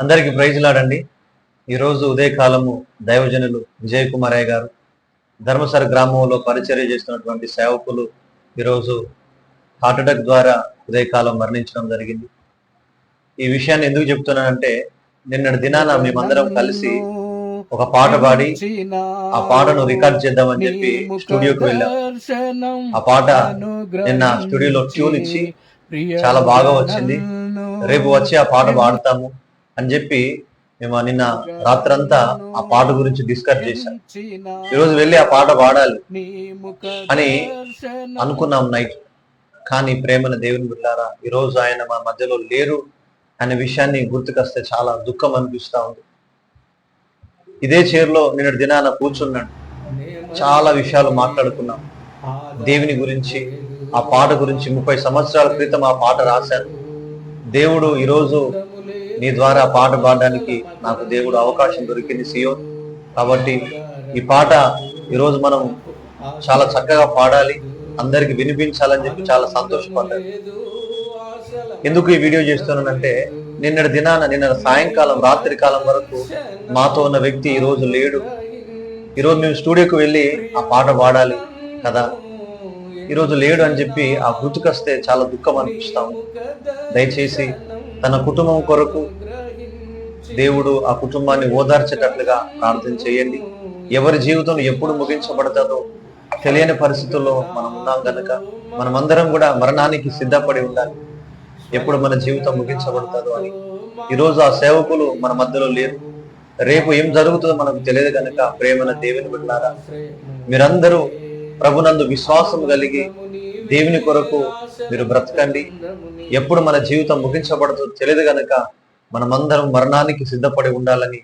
అందరికీ ప్రైజ్లాడండి. ఈరోజు ఉదయకాలము దైవజనులు విజయ్ కుమారయ్య గారు ధర్మసర గ్రామంలో పరిచర్య చేస్తున్నటువంటి సేవకులు ఈరోజు హార్ట్ అటాక్ ద్వారా ఉదయకాలం మరణించడం జరిగింది. ఈ విషయాన్ని ఎందుకు చెప్తున్నానంటే, నిన్నటి దినాన మేమందరం కలిసి ఒక పాట పాడి ఆ పాటను రికార్డ్ చేద్దామని చెప్పి స్టూడియోకి వెళ్ళాం. ఆ పాట నిన్న స్టూడియోలో ట్యూన్ ఇచ్చి చాలా బాగా వచ్చింది. రేపు వచ్చి ఆ పాట పాడతాము అని చెప్పి మేము నిన్న రాత్రంతా ఆ పాట గురించి డిస్కస్ చేశాం. ఈరోజు వెళ్ళి ఆ పాట పాడాలి అని అనుకున్నాం నైట్. కానీ ప్రేమన దేవుని బిడ్డారా, ఈరోజు ఆయన మా మధ్యలో లేరు అనే విషయాన్ని గుర్తుకొస్తే చాలా దుఃఖం అనిపిస్తా ఉంది. ఇదే చైర్లో నిన్నటి దినాన కూర్చున్నాడు. చాలా విషయాలు మాట్లాడుకున్నాం దేవుని గురించి. ఆ పాట గురించి 30 సంవత్సరాల క్రితం ఆ పాట రాశాను. దేవుడు ఈరోజు నీ ద్వారా పాట పాడడానికి నాకు దేవుడు అవకాశం దొరికింది సియోన్. కాబట్టి ఈ పాట ఈరోజు మనం చాలా చక్కగా పాడాలి, అందరికి వినిపించాలని చెప్పి చాలా సంతోషపడ్డాను. ఎందుకు ఈ వీడియో చేస్తున్నానంటే, నిన్న సాయంకాలం రాత్రి కాలం వరకు మాతో ఉన్న వ్యక్తి ఈరోజు లేడు. ఈరోజు మేము స్టూడియోకి వెళ్ళి ఆ పాట పాడాలి కదా, ఈరోజు లేడు అని చెప్పి ఆ గుర్తుకొస్తే చాలా దుఃఖం అనిపిస్తాము. దయచేసి తన కుటుంబం కొరకు దేవుడు ఆ కుటుంబాన్ని ఓదార్చేటట్లుగా ప్రార్థన చేయండి. ఎవరి జీవితం ఎప్పుడు ముగించబడతాదో తెలియని పరిస్థితుల్లో మనం ఉన్నాం కనుక మనమందరం కూడా మరణానికి సిద్ధపడి ఉండాలి, ఎప్పుడు మన జీవితం ముగించబడతాదో అని. ఈరోజు ఆ సేవకులు మన మధ్యలో లేరు. రేపు ఏం జరుగుతుందో మనకు తెలియదు కనుక ప్రేమన దేవుని బిడ్డలారా, మీరందరూ ప్రభునందు విశ్వాసం కలిగి దేవుని కొరకు మీరు బ్రతకండి. ఎప్పుడు మన జీవితం ముగించబడుతుందో తెలియదు కనుక మనమందరం మరణానికి సిద్ధపడి ఉండాలని